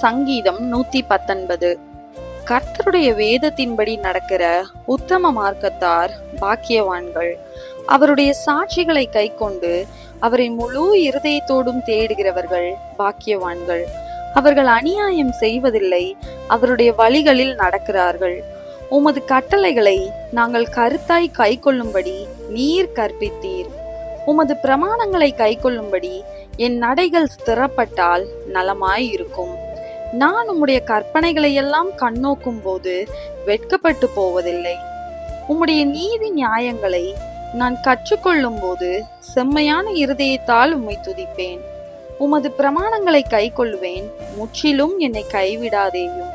சங்கீதம் 119. கர்த்தருடைய வேதத்தின்படி நடக்கிற உத்தம மார்க்கத்தார் பாக்கியவான்கள். அவருடைய சாட்சிகளை கைக்கொண்டு அவரை முழு இருதயத்தோடும் தேடுகிறவர்கள் பாக்கியவான்கள். அவர்கள் அநியாயம் செய்வதில்லை, அவருடைய வழிகளில் நடக்கிறார்கள். உமது கட்டளைகளை நாங்கள் கருத்தாய் கைக்கொள்ளும்படி நீர் கற்பித்தீர். உமது பிரமாணங்களை கைக்கொள்ளும்படி என் நடைகள் ஸ்திரப்பட்டால் நலமாய் இருக்கும். நான் உம்முடைய கற்பனைகளை எல்லாம் கண்ணோக்கும் போது வெட்கப்பட்டு போவதில்லை. உம்முடைய நீதி நியாயங்களை நான் கற்றுக்கொள்ளும் போது செம்மையான இருதயத்தால் உம்மை துதிப்பேன். உமது பிரமாணங்களை கைக்கொள்வேன், முற்றிலும் என்னை கைவிடாதேயும்.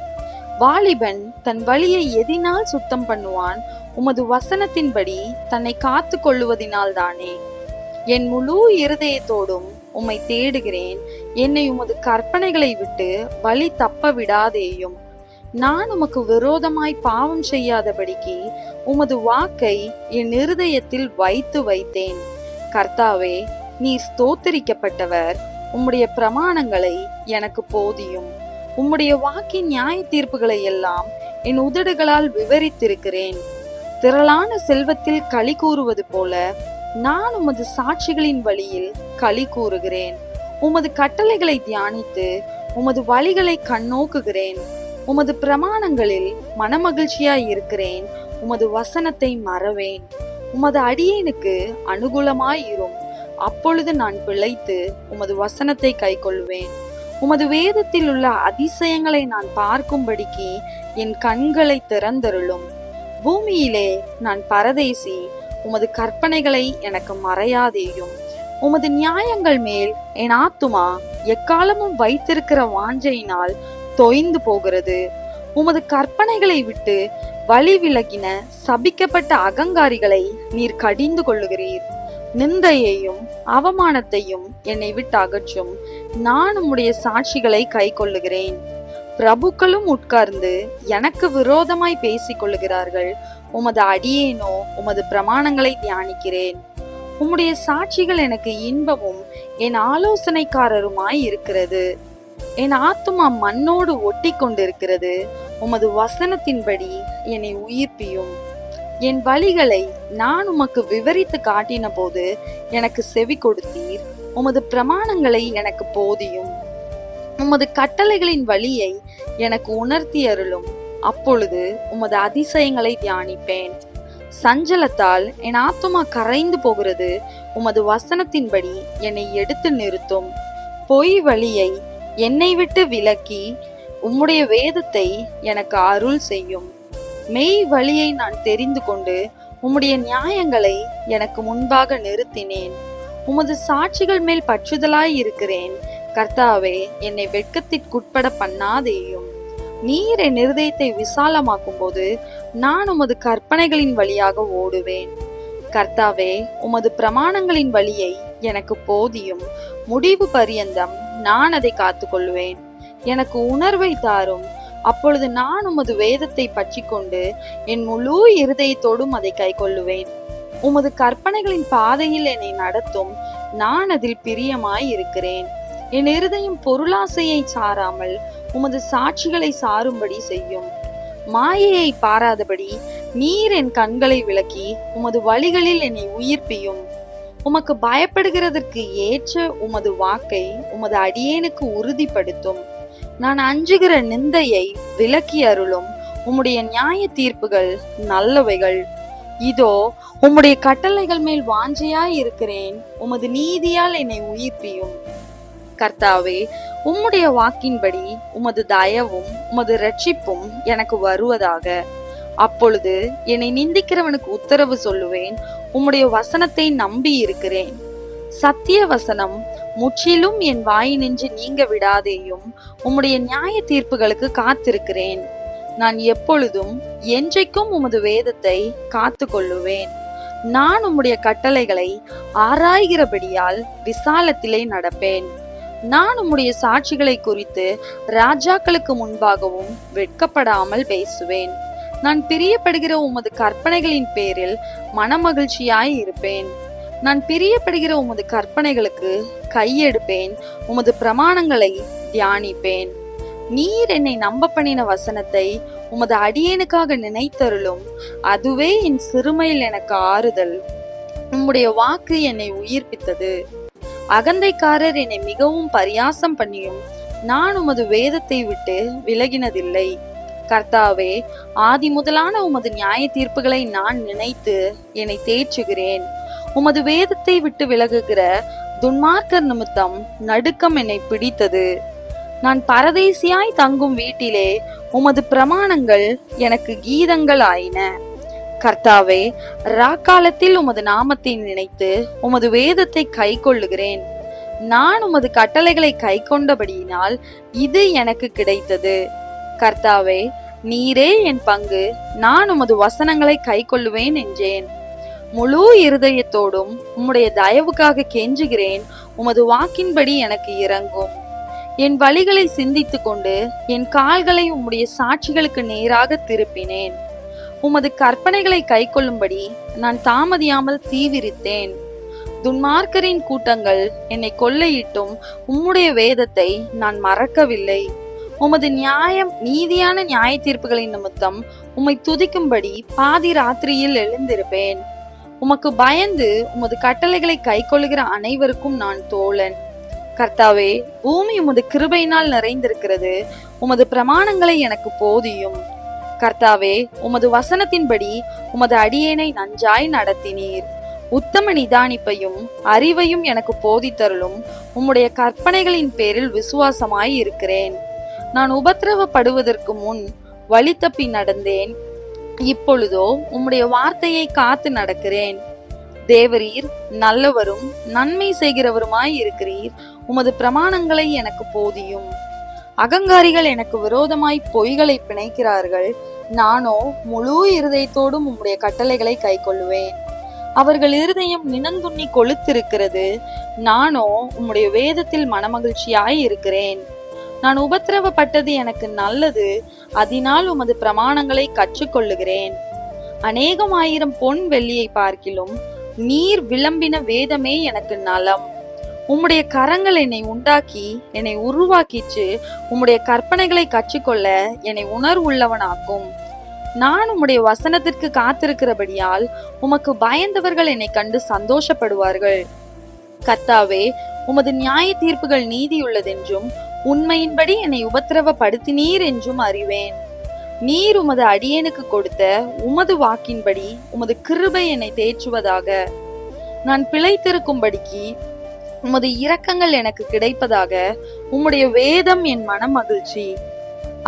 வாலிபன் தன் வழியை எதினால் சுத்தம் பண்ணுவான்? உமது வசனத்தின்படி தன்னை காத்து கொள்ளுவதினால் தானே. என் முழு இருதயத்தோடும் உம்மை தேடுகிறேன். என்னை உமது கற்பனைகளை விட்டு வழி தப்ப விடாதேயும். நான் உமக்கு விரோதமாய் பாவம் செய்யாதபடிக்கு உமது வாக்கை என் இருதயத்தில் வைத்தேன். கர்த்தாவே, நீர் ஸ்தோத்தரிக்கப்பட்டவர். உம்முடைய பிரமாணங்களை எனக்கு போதியும். உம்முடைய வாக்கின் நியாய தீர்ப்புகளை எல்லாம் என் உதடுகளால் விவரித்திருக்கிறேன். திரளான செல்வத்தில் களி கூறுவது போல நான் உமது சாட்சிகளின் வழியில் களி கூறுகிறேன். உமது கட்டளைகளை தியானித்து உமது வழிகளை கண்ணோக்குகிறேன். உமது பிரமாணங்களில் மனமகிழ்ச்சியாய் இருக்கிறேன். உமது வசனத்தை மறவேன். உமது அடியேனுக்கு அனுகூலமாய் இரும். அப்பொழுது நான் பிழைத்து உமது வசனத்தை கைக்கொள்வேன். உமது வேதத்தில் உள்ள அதிசயங்களை நான் பார்க்கும்படிக்கு என் கண்களை திறந்தருளும். பூமியிலே நான் பரதேசி, உமது கற்பனைகளை எனக்கு மறையாதேயும். உமது நியாயங்கள் மேல் என் ஆத்துமா எக்காலமும் வைத்திருக்கிற வாஞ்சையினால் தொய்ந்து போகிறது. உமது கற்பனைகளை விட்டு வழி விலகின சபிக்கப்பட்ட அகங்காரிகளை நீர் கடிந்து கொள்ளுகிறீர். நிந்தையையும் அவமானத்தையும் என்னை விட்டு அகற்றும். நான் உம்முடைய சாட்சிகளை கை கொள்ளுகிறேன். பிரபுக்களும் உட்கார்ந்து எனக்கு விரோதமாய் பேசிக் கொள்ளுகிறார்கள். உமது அடியேனோ உமது பிரமாணங்களை தியானிக்கிறேன். உம்முடைய சாட்சிகள் எனக்கு இன்பமும் என் ஆலோசனைக்காரருமாய் இருக்கிறது. என் ஆத்துமா மண்ணோடு ஒட்டி கொண்டிருக்கிறது. உமது வசனத்தின்படி என்னை உயிர்ப்பியும். என் வழிகளை நான் உமக்கு விவரித்து காட்டின போது எனக்கு செவி கொடுத்தீர். உமது பிரமாணங்களை எனக்கு போதியும். உமது கட்டளைகளின் வழியை எனக்கு உணர்த்தி அருளும். அப்பொழுது உமது அதிசயங்களை தியானிப்பேன். சஞ்சலத்தால் என் ஆத்துமா கரைந்து போகிறது. உமது வசனத்தின்படி என்னை எடுத்து நிறுத்தும். பொய் வழியை என்னை விட்டு விலக்கி உம்முடைய வேதத்தை எனக்கு அருள் செய்யும். மெய் வழியை நான் தெரிந்து கொண்டு உம்முடைய நியாயங்களை எனக்கு முன்பாக நிறுத்தினேன். உமது சாட்சிகள் மேல் பற்றுதலாய் இருக்கிறேன். கர்த்தாவே, என்னை வெட்கத்திற்குட்பட பண்ணாதேயும். நீர் என் இருதயத்தை விசாலமாக்கும் போது நான் உமது கற்பனைகளின் வழியாக ஓடுவேன். கர்த்தாவே, உமது பிரமாணங்களின் வழியை எனக்கு போதியும். முடிவு பரியந்தம் நான் அதை காத்துக்கொள்வேன். எனக்கு உணர்வை தாரும். அப்பொழுது நான் உமது வேதத்தை பற்றி கொண்டு என் முழு இருதயத்தோடும் அதை கை கொள்ளுவேன். உமது கற்பனைகளின் பாதையில் என்னை நடத்தும். நான் அதில் பிரியமாய் இருக்கிறேன். என் இருதயம் பொருளாசையை சாராமல் உமது சாட்சிகளை சாரும்படி செய்யும். மாயையை பாராதபடி நீர் என் கண்களை விலக்கி உமது வழிகளில் என்னை உயிர்ப்பியும். உமக்கு பயப்படுகிறதற்கு ஏற்ற உமது வாக்கை உமது அடியேனுக்கு உறுதிப்படுத்தும். நான் அஞ்சுகிற நிந்தையை விலக்கி அருளும். உம்முடைய நியாய தீர்ப்புகள் நல்லவைகள். இதோ, உம்முடைய கட்டளைகள் மேல் வாஞ்சையாய் இருக்கிறேன். உமது நீதியால் என்னை உயிர்ப்பியும். கர்த்தாவே, உம்முடைய வாக்கின்படி உமது தயவும் உமது இரட்சிப்பும் எனக்கு வருவதாக. அப்பொழுது என்னை நிந்திக்கிறவனுக்கு உத்தரவு சொல்லுவேன். உம்முடைய வசனத்தை நம்பி இருக்கிறேன். சத்திய வசனம் முற்றிலும் என் வாயினின்று நீங்க விடாதேயும். உம்முடைய நியாய தீர்ப்புகளுக்கு காத்திருக்கிறேன். நான் எப்பொழுதும் என்றைக்கும் உமது வேதத்தை காத்து கொள்ளுவேன். நான் உம்முடைய கட்டளைகளை ஆராய்கிறபடியால் விசாலத்திலே நடப்பேன். நான் உம்முடைய சாட்சிகளை குறித்து ராஜாக்களுக்கு முன்பாகவும் வெட்கப்படாமல் பேசுவேன். நான் பிரியப்படுகிற உமது கற்பனைகளின் பேரில் மனமகிழ்ச்சியாய் இருப்பேன். நான் பிரியப்படுகிற உமது கற்பனைகளுக்கு கையெடுப்பேன். உமது பிரமாணங்களை தியானிப்பேன். நீர் என்னை நம்ப பண்ணின வசனத்தை உமது அடியேனுக்காக நினைத்தருளும். அதுவே என் சிறுமையில் எனக்கு ஆறுதல். உம்முடைய வாக்கு என்னை உயிர்ப்பித்தது. அகந்தைக்காரர் என்னை மிகவும் பரியாசம் பண்ணியும் நான் உமது வேதத்தை விட்டு விலகினதில்லை. கர்த்தாவே, ஆதி முதலான உமது நியாய தீர்ப்புகளை நான் நினைத்து என்னை தேற்றுகிறேன். உமது வேதத்தை விட்டு விலகுகிற துன்மார்க்கர் நிமித்தம் நடுக்கம் என்னை பிடித்தது. நான் பரதேசியாய் தங்கும் வீட்டிலே உமது பிரமாணங்கள் எனக்கு கீதங்கள் ஆயின. கர்த்தாவே, ராக்காலத்தில் உமது நாமத்தை நினைத்து உமது வேதத்தை கை கொள்ளுகிறேன். நான் உமது கட்டளைகளை கை கொண்டபடியினால் இது எனக்கு கிடைத்தது. கர்த்தாவே, நீரே என் பங்கு, நான் உமது வசனங்களை கை கொள்ளுவேன் என்றேன். முழு இருதயத்தோடும் உம்முடைய தயவுக்காக கெஞ்சுகிறேன். உமது வாக்கின்படி எனக்கு இரங்கும். என் வழிகளை சிந்தித்து கொண்டு என் கால்களை உம்முடைய சாட்சிகளுக்கு நேராக திருப்பினேன். உமது கற்பனைகளை கை கொள்ளும்படி நான் தாமதியாமல் தீவிரித்தேன். துன்மார்க்கரின் கூட்டங்கள் என்னை கொள்ளையிட்டும் உம்முடைய வேதத்தை நான் மறக்கவில்லை. உமது நீதியான நியாய தீர்ப்புகளின் நிமித்தம் உம்மை துதிக்கும்படி பாதி ராத்திரியில் எழுந்திருப்பேன். உமக்கு பயந்து உமது கட்டளைகளை கை கொள்ளுகிற அனைவருக்கும் நான் தோழன். கர்த்தாவே, பூமி உமது கிருபையினால் நிறைந்திருக்கிறது. உமது பிரமாணங்களை எனக்கு போதியும். கர்த்தாவே, உமது வசனத்தின்படி உமது அடியேனை நன்றாய் நடத்தினீர். உத்தம நிதானிப்பையும் அறிவையும் எனக்கு போதித்தருளும். உம்முடைய கற்பனைகளின் பேரில் விசுவாசமாய் இருக்கிறேன். நான் உபத்திரவப்படுவதற்கு முன் வழி தப்பி நடந்தேன். இப்பொழுதோ உம்முடைய வார்த்தையை காத்து நடக்கிறேன். தேவரீர் நல்லவரும் நன்மை செய்கிறவருமாய் இருக்கிறீர். உமது பிரமாணங்களை எனக்கு போதியும். அகங்காரிகள் எனக்கு விரோதமாய் பொய்களை பிணைக்கிறார்கள். நானோ முழு இருதயத்தோடும் உம்முடைய கட்டளைகளை கை கொள்ளுவேன். அவர்கள் இருதயம் நினந்துண்ணி கொளுத்திருக்கிறது. நானோ உம்முடைய வேதத்தில் மனமகிழ்ச்சியாய் இருக்கிறேன். நான் உபத்திரவப்பட்டது எனக்கு நல்லது. அதனால் உமது பிரமாணங்களை கற்றுக்கொள்ளுகிறேன். 1000 பொன் வெள்ளியை பார்க்கிலும் நீர் விளம்பின வேதமே எனக்கு நலம். உம்முடைய கரங்கள் என்னை உண்டாக்கி என்னை உருவாக்கிச்சு. உம்முடைய கற்பனைகளை கற்றுக்கொள்ள என்னை உணர்வுள்ளவனாக்கும். நான் உம்முடைய வசனத்திற்கு காத்திருக்கிறபடியால் உமக்கு பயந்தவர்கள் என்னை கண்டு சந்தோஷப்படுவார்கள். கர்த்தாவே, உமது நியாய தீர்ப்புகள் நீதியுள்ளதென்றும் உண்மையின்படி என்னை உபத்திரவப்படுத்தினீர் என்றும் அறிவேன். நீர் உமது அடியேனுக்கு கொடுத்த உமது வாக்கின்படி உமது கிருபை என்னை தேற்றுவதாக. நான் பிழைத்திருக்கும்படிக்கு உமது இரக்கங்கள் எனக்கு கிடைப்பதாக. உம்முடைய வேதம் என் மனம் மகிழ்ச்சி.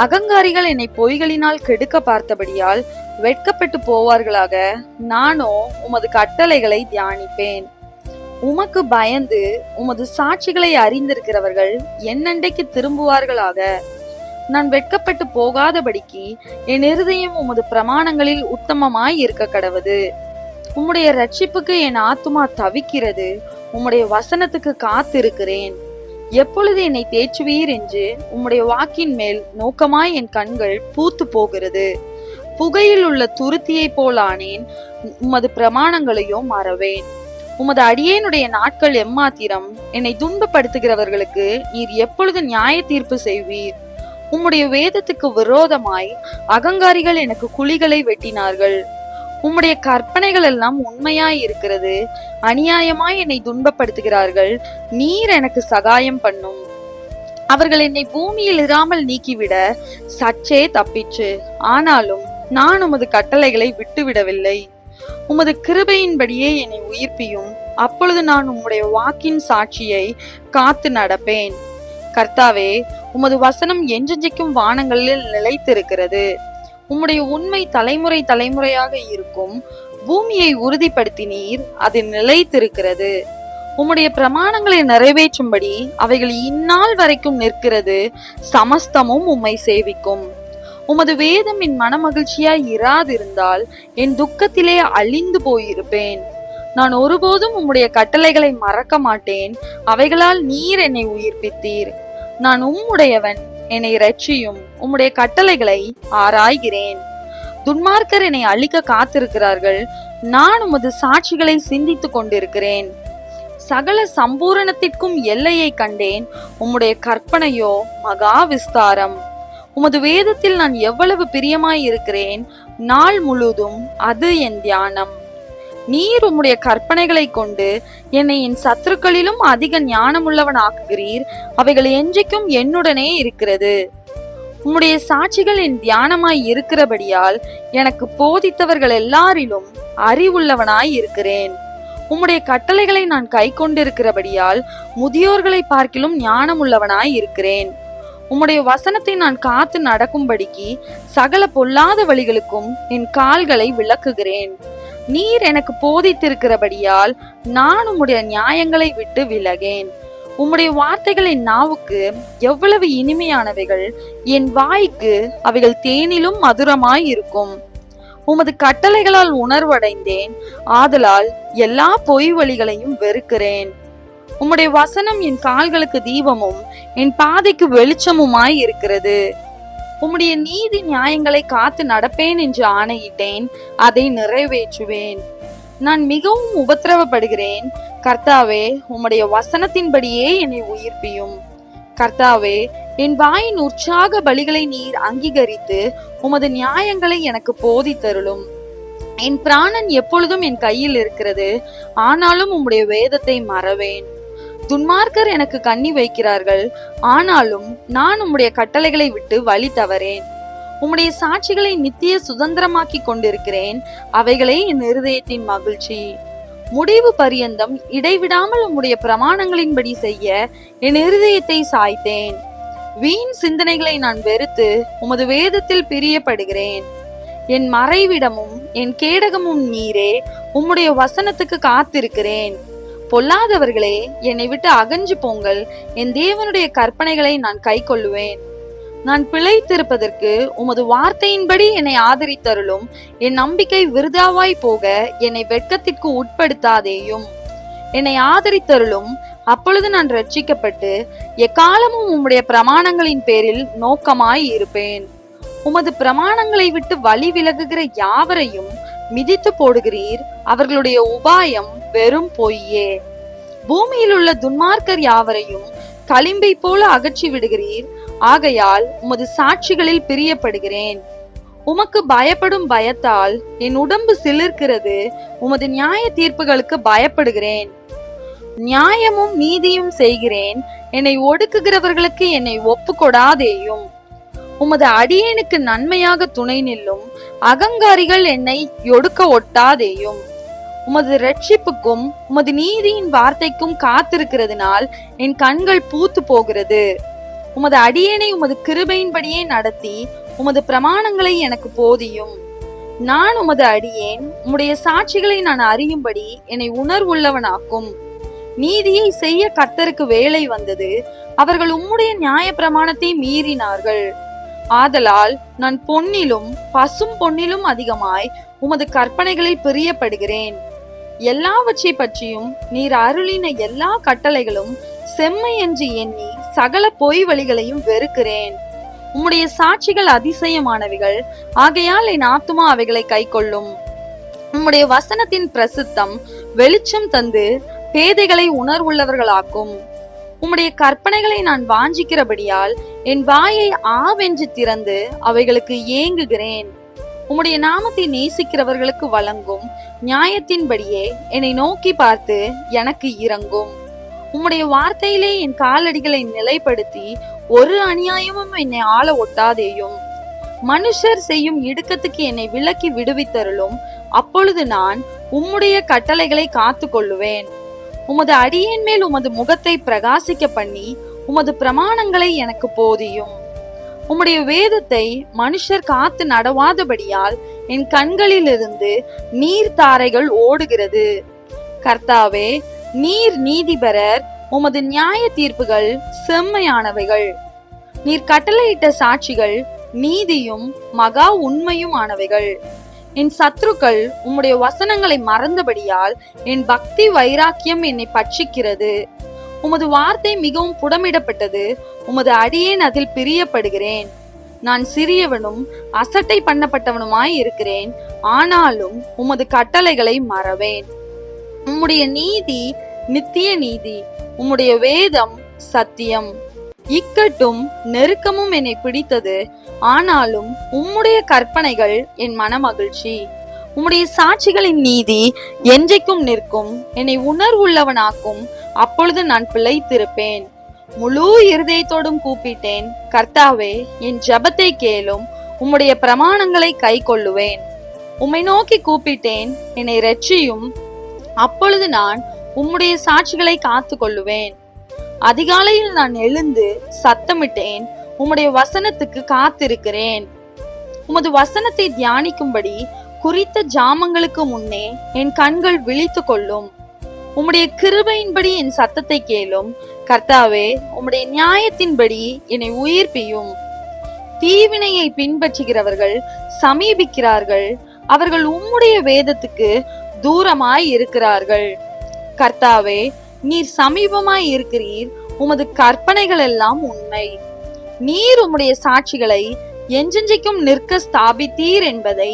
அகங்காரிகள் என்னை பொய்களினால் கெடுக்க பார்த்தபடியால் வெட்கப்பட்டு போவார்களாக. நானோ உமது கட்டளைகளை தியானிப்பேன். உமக்கு பயந்து உமது சாட்சிகளை அறிந்திருக்கிறவர்கள் என்னண்டைக்கு திரும்புவார்களாக. நான் வெட்கப்பட்டு போகாதபடிக்கு என் இருதயம் உமது பிரமாணங்களில் உத்தமமாய் இருக்க கடவது. உம்முடைய ரட்சிப்புக்கு என் ஆத்துமா தவிக்கிறது. உம்முடைய வசனத்துக்கு காத்திருக்கிறேன். எப்பொழுது என்னை தேற்றுவீர் என்று உம்முடைய வாக்கின் மேல் நோக்கமாய் என் கண்கள் பூத்து போகிறது. புகையில் உள்ள துருத்தியை போலானேன். உமது பிரமாணங்களையோ மறவேன். உமது அடியேனுடைய நாட்கள் எம்மாத்திரம். என்னை துன்பப்படுத்துகிறவர்களுக்கு நீர் எப்பொழுது நியாய தீர்ப்பு செய்வீர்? உம்முடைய வேதத்துக்கு விரோதமாய் அகங்காரிகள் எனக்கு குழிகளை வெட்டினார்கள். உம்முடைய கற்பனைகள் எல்லாம் உண்மையாய் இருக்கிறது. அநியாயமாய் என்னை துன்பப்படுத்துகிறார்கள். நீர் எனக்கு சகாயம் பண்ணும். அவர்கள் என்னை பூமியில் இராமல் நீக்கிவிட சற்றே தப்பிச்சு. ஆனாலும் நான் உமது கட்டளைகளை விட்டுவிடவில்லை. உமது கிருபையின்படியே என்னை உயிர்ப்பியும். அப்பொழுது நான் உம்முடைய வாக்கின் சாட்சியை காத்து நடப்பேன். கர்த்தாவே, உமது வசனம் என்றென்றைக்கும் வானங்களில் நிலைத்திருக்கிறது. உம்முடைய உண்மை தலைமுறை தலைமுறையாக இருக்கும். பூமியை உறுதிப்படுத்தினீர், அது நிலைத்திருக்கிறது. உம்முடைய பிரமாணங்களை நிறைவேற்றும்படி அவைகள் இந்நாள் வரைக்கும் நிற்கிறது. சமஸ்தமும் உம்மை சேவிக்கும். உமது வேதம் என் மனமகிழ்ச்சியாய் இராதிருந்தால் என் துக்கத்திலே அழிந்து போயிருப்பேன். நான் ஒருபோதும் உம்முடைய கட்டளைகளை மறக்க மாட்டேன். அவைகளால் நீர் என்னை உயிர்ப்பித்தீர். நான் உம்முடையவன், என்னை இரட்சியும். உம்முடைய கட்டளைகளை ஆராய்கிறேன். துன்மார்க்கர் என்னை அழிக்க காத்திருக்கிறார்கள். நான் உமது சாட்சிகளை சிந்தித்துக் கொண்டிருக்கிறேன். சகல சம்பூரணத்திற்கும் எல்லையை கண்டேன். உம்முடைய கற்பனையோ மகா விஸ்தாரம். உமது வேதத்தில் நான் எவ்வளவு பிரியமாய் இருக்கிறேன். நாள் முழுதும் அது என் தியானம். நீர் உம்முடைய கற்பனைகளை கொண்டு என்னை என் சத்துருக்களிலும் அதிக ஞானமுள்ளவன் ஆக்குகிறீர். அவைகள் என்றைக்கும் என்னுடனே இருக்கிறது. உம்முடைய சாட்சிகள் என் தியானமாய் இருக்கிறபடியால் எனக்கு போதித்தவர்கள் எல்லாரிலும் அறிவுள்ளவனாய் இருக்கிறேன். உம்முடைய கட்டளைகளை நான் கை கொண்டிருக்கிறபடியால் முதியோர்களை பார்க்கிலும் ஞானமுள்ளவனாய் இருக்கிறேன். உம்முடைய வசனத்தை நான் காத்து நடக்கும்படிக்கு சகல பொல்லாத வழிகளுக்கும் என் கால்களை விலக்குகிறேன். நீர் எனக்கு போதித்திருக்கிறபடியால் நான் உம்முடைய நியாயங்களை விட்டு விலகேன். உம்முடைய வார்த்தைகள் என் நாவுக்கு எவ்வளவு இனிமையானவைகள், என் வாய்க்கு அவைகள் தேனிலும் மதுரமாய் இருக்கும். உமது கட்டளைகளால் உணர்வடைந்தேன். ஆதலால் எல்லா பொய் வழிகளையும் வெறுக்கிறேன். உம்முடைய வசனம் என் கால்களுக்கு தீபமும் என் பாதைக்கு வெளிச்சமுமாய் இருக்கிறது. உம்முடைய நீதி நியாயங்களை காத்து நடப்பேன் என்று ஆணையிட்டேன், அதை நிறைவேற்றுவேன். நான் மிகவும் உபத்திரவப்படுகிறேன். கர்த்தாவே, உம்முடைய வசனத்தின்படியே என்னை உயிர்ப்பியும். கர்த்தாவே, என் வாயின் உற்சாக பலிகளை நீர் அங்கீகரித்து உமது நியாயங்களை எனக்கு போதித்தருளும். என் பிராணன் எப்பொழுதும் என் கையில் இருக்கிறது, ஆனாலும் உம்முடைய வேதத்தை மறவேன். துன்மார்க்கர் எனக்கு கண்ணி வைக்கிறார்கள், ஆனாலும் நான் உம்முடைய கட்டளைகளை விட்டு வழி தவறேன். உம்முடைய சாட்சிகளை நித்திய சுதந்திரமாக்கி கொண்டிருக்கிறேன். அவைகளே என் இருதயத்தின் மகிழ்ச்சி. முடிவு பரியந்தம் இடைவிடாமல் உம்முடைய பிரமாணங்களின்படி செய்ய என் இருதயத்தை சாய்த்தேன். வீண் சிந்தனைகளை நான் வெறுத்து உமது வேதத்தில் பிரியப்படுகிறேன். என் மறைவிடமும் என் கேடகமும் நீரே. உம்முடைய வசனத்துக்கு காத்திருக்கிறேன். பொல்லாதவர்களே, என்னை விட்டு அகன்று போங்கள். என் தேவனுடைய கற்பனைகளை நான் கை கொள்ளுவேன். நான் பிழைத்திருப்பதற்கு உமது வார்த்தையின்படி என்னை ஆதரித்தருளும். என் நம்பிக்கை விருதாவாய் போக என்னை வெட்கத்திற்கு உட்படுத்தாதேயும். என்னை ஆதரித்தருளும், அப்பொழுது நான் ரட்சிக்கப்பட்டு எக்காலமும் உம்முடைய பிரமாணங்களின் பேரில் நோக்கமாய் இருப்பேன். உமது பிரமாணங்களை விட்டு வழி விலகுகிற யாவரையும் மிதித்து போடுகிறீர். அவர்களுடைய உபாயம் வெறும் பொய்யே. பூமியில் உள்ள துன்மார்க்கர் யாவரையும் களிம்பை போல அகற்றி விடுகிறீர். ஆகையால் உமது சாட்சிகளில் பிரியப்படுகிறேன். உமக்கு பயப்படும் பயத்தால் என் உடம்பு சிலிர்க்கிறது. உமது நியாய தீர்ப்புகளுக்கு பயப்படுகிறேன். நியாயமும் நீதியும் செய்கிறேன். என்னை ஒடுக்குகிறவர்களுக்கு என்னை ஒப்பு கொடாதேயும். உமது அடியேனுக்கு நன்மையாக துணை நில்லும். அகங்காரிகள் என்னை ஒடுக்க ஒட்டாதேயும். உமது இரட்சிப்புக்கும் உமது நீதியின் வார்த்தைக்கும் காத்திருக்கிறதுனால் என் கண்கள் பூத்து போகிறது. உமது அடியேனை உமது கிருபையின்படியே நடத்தி உமது பிரமாணங்களை எனக்கு போதியும். நான் உமது அடியேன். உம்முடைய சாட்சிகளை நான் அறியும்படி என்னை உணர்வுள்ளவனாக்கும். நீதியை செய்ய கர்த்தருக்கு வேலை வந்தது. அவர்கள் உம்முடைய நியாய பிரமாணத்தை மீறினார்கள். ஆதலால் நான் பொன்னிலும் பசும் பொன்னிலும் அதிகமாய் உமது கற்பனைகளில் பிரியப்படுகிறேன். எல்லாவற்றை பற்றியும் நீர் அருளின எல்லா கட்டளைகளும் செம்மை என்று எண்ணி சகல பொய் வழிகளையும் வெறுக்கிறேன். உம்முடைய சாட்சிகள் அதிசயமானவைகள், ஆகையால் என் ஆத்துமா அவைகளை கை கொள்ளும். உம்முடைய வசனத்தின் பிரசித்தம் வெளிச்சம் தந்து பேதைகளை உணர்வுள்ளவர்களாக்கும். உம்முடைய கற்பனைகளை நான் வாஞ்சிக்கிறபடியால் என் வாயை ஆவென்று திறந்து அவைகளுக்கு ஏங்குகிறேன். உம்முடைய நாமத்தை நேசிக்கிறவர்களுக்கு வழங்கும் நியாயத்தின்படியே என்னை நோக்கி பார்த்து எனக்கு இரங்கும். உம்முடைய வார்த்தையிலே என் காலடிகளை நிலைப்படுத்தி ஒரு அநியாயமும் என்னை ஆள ஒட்டாதேயும். மனுஷர் செய்யும் இடுக்கத்துக்கு என்னை விலக்கி விடுவித்தருளும். அப்பொழுது நான் உம்முடைய கட்டளைகளை காத்து கொள்ளுவேன். உமது அடியேன் மேல் உமது முகத்தை பிரகாசிக்க பண்ணி உமது பிரமாணங்களை எனக்கு போதியும். உம்முடைய வேதத்தை மனுஷர் காத்து நடவாதபடியால் என் கண்களிலிருந்து நீர்த்தாரைகள் ஓடுகிறது. கர்த்தாவே, நீர் நீதிபரர். உமது நியாய தீர்ப்புகள் செம்மையானவைகள். நீர் கட்டளையிட்ட சாட்சிகள் நீதியும் மகா உண்மையும் ஆனவைகள். என் சத்துருக்கள் உம்முடைய வசனங்களை மறந்தபடியால் என் பக்தி வைராக்கியம் என்னை பட்சிக்கிறது. உமது வார்த்தை மிகவும் புடமிடப்பட்டது. உமது அடியேன் அதில் பிரியப்படுகிறேன். நான் சிறியவனும் அசட்டை பண்ணப்பட்டவனுமாய் இருக்கிறேன். ஆனாலும் உமது கட்டளைகளை மறவேன். உம்முடைய நீதி நித்திய நீதி. உம்முடைய வேதம் சத்தியம். இக்கட்டும் நெருக்கமும் என்னை பிடித்தது, ஆனாலும் உம்முடைய கற்பனைகள் என் மனமகிழ்ச்சி. உம்முடைய சாட்சிகளின் நீதி என்றைக்கும் நிற்கும், என்னை உணர்வுள்ளவனாக்கும், அப்பொழுது நான் பிழைத்திருப்பேன். முழு இருதயத்தோடும் கூப்பிட்டேன், கர்த்தாவே என் ஜெபத்தை கேளும், உம்முடைய பிரமாணங்களை கை கொள்ளுவேன். உம்மை நோக்கி கூப்பிட்டேன், என்னை இரட்சியும், அப்பொழுது நான் உம்முடைய சாட்சிகளை காத்து கொள்ளுவேன். அதிகாலையில் நான் எழுந்து சத்தமிட்டேன், உம்முடைய வசனத்துக்கு காத்திருக்கிறேன். உமது வசனத்தை தியானிக்கும்படி குறித்த ஜாமங்களுக்கு முன்னே என் கண்கள் விழித்து கொள்ளும். உம்முடைய கிருபையின்படி என் சத்தத்தை கேளும், கர்த்தாவே உம்முடைய நியாயத்தின்படி என்னை உயிர்ப்பியும். தீவினையை பின்பற்றுகிறவர்கள் சமீபிக்கிறார்கள், அவர்கள் உம்முடைய வேதத்துக்கு தூரமாய் இருக்கிறார்கள். கர்த்தாவே நீர் சமீபமாய் இருக்கிறீர், உமது கற்பனைகள் எல்லாம் உண்மை. நீர் உம்முடைய சாட்சிகளை என்றென்றைக்கும் நிற்க ஸ்தாபித்தீர் என்பதை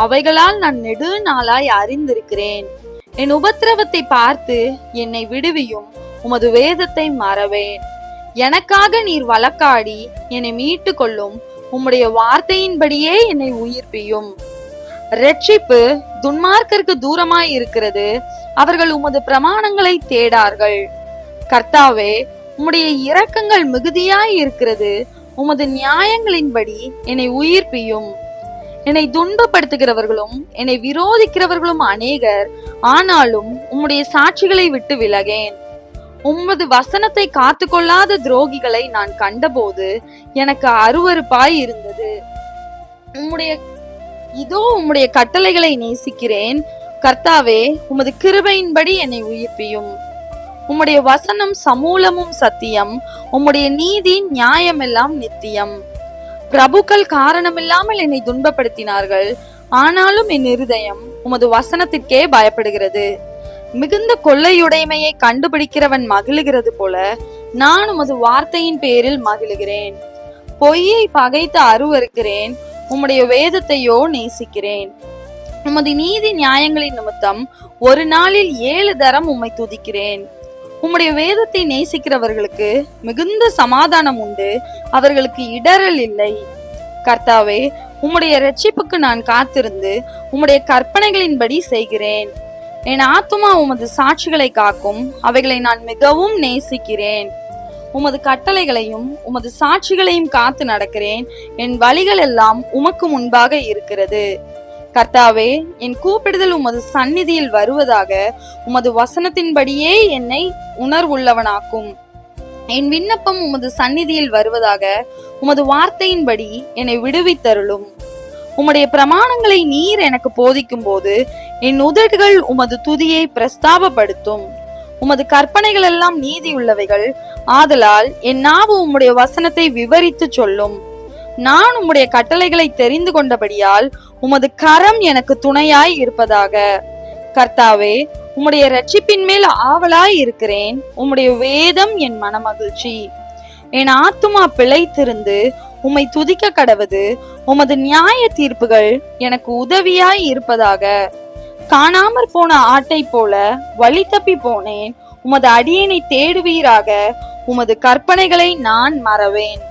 அவைகளால் நான் நெடு நாளாய் அறிந்திருக்கிறேன். என் உபத்திரவத்தை பார்த்து என்னை விடுவியும், உமது வேதத்தை மறவேன். எனக்காக நீர் வழக்காடி என்னை மீட்டு கொள்ளும், உம்முடைய வார்த்தையின்படியே என்னை உயிர்ப்பியும். இரட்சிப்பு துன்மார்க்கருக்கு தூரமாய் இருக்கிறது, அவர்கள் உமது பிரமாணங்களை தேடார்கள். கர்த்தாவே உம்முடைய இரக்கங்கள் மிகுதியாய் இருக்கிறது, உமது நியாயங்களின்படி என்னை உயிர்ப்பியும். என்னை துன்பப்படுத்துகிறவர்களும் என்னை விரோதிக்கிறவர்களும் அநேகர், ஆனாலும் உம்முடைய சாட்சிகளை விட்டு விலகேன். உமது வசனத்தை காத்து கொள்ளாத துரோகிகளை நான் கண்டபோது எனக்கு அருவருப்பாய் இருந்தது. உம்முடைய கட்டளைகளை நேசிக்கிறேன். கர்த்தாவே உமது கிருபையின்படி என்னை உயிர்ப்பியும். உம்முடைய வசனம் சமூலமும் சத்தியம், உம்முடைய நீதி நியாயமெல்லாம் நித்தியம். பிரபுக்கள் காரணமில்லாமல் என்னை துன்பப்படுத்தினார்கள், ஆனாலும் என் இருதயம் உமது வசனத்திற்கே பயப்படுகிறது. மிகுந்த கொள்ளையுடைமையை கண்டுபிடிக்கிறவன் மகிழுகிறது போல நான் உமது வார்த்தையின் பேரில் மகிழுகிறேன். பொய்யை பகைத்து அருவருக்கிறேன், உம்முடைய வேதத்தையோ நேசிக்கிறேன். உமது நீதி நியாயங்களின் நிமித்தம் ஒரு நாளில் 7 தரம் உம்மை துதிக்கிறேன். உம்முடைய வேதத்தை நேசிக்கிறவர்களுக்கு மிகுந்த சமாதானம் உண்டு, அவர்களுக்கு இடரல் இல்லை. கர்த்தாவே உம்முடைய இரட்சிப்புக்கு நான் காத்திருந்து உம்முடைய கற்பனைகளின்படி செய்கிறேன். என் ஆத்துமா உமது சாட்சிகளை காக்கும், அவைகளை நான் மிகவும் நேசிக்கிறேன். உமது கட்டளைகளையும் உமது சாட்சிகளையும் காத்து நடக்கிறேன். என் வழிகள் எல்லாம் உமக்கு முன்பாக இருக்கிறது. கர்த்தாவே என் கூப்பிடுதல் உமது சந்நிதியில் வருவதாக, உமது வசனத்தின்படியே என்னை உணர்வுள்ளவனாக்கும். என் விண்ணப்பம் உமது சந்நிதியில் வருவதாக, உமது வார்த்தையின்படி என்னை விடுவித்தருளும். உம்முடைய பிரமாணங்களை நீர் எனக்கு போதிக்கும் போது என் உதடுகள் உமது துதியை பிரஸ்தாபப்படுத்தும். உமது கற்பனைகள் எல்லாம் நீதி உள்ளவைகள், ஆதலால் என் நாவு உம்முடைய வசனத்தை விவரித்து சொல்லும். நான் உம்முடைய கட்டளைகளை தெரிந்து கொண்டபடியால் உமது கரம் எனக்கு துணையாய் இருப்பதாக. கர்த்தாவே உம்முடைய இரட்சிப்பின் மேல் ஆவலாய் இருக்கிறேன், உம்முடைய வேதம் என் மனமகிழ்ச்சி. என் ஆத்துமா பிழைத்திருந்து உம்மை துதிக்க கடவது, உமது நியாய தீர்ப்புகள் எனக்கு உதவியாய் இருப்பதாக. காணாமற் போன ஆட்டை போல வழி தப்பி போனேன், உமது அடியேனை தேடுவீராக, உமது கற்பனைகளை நான் மறவேன்.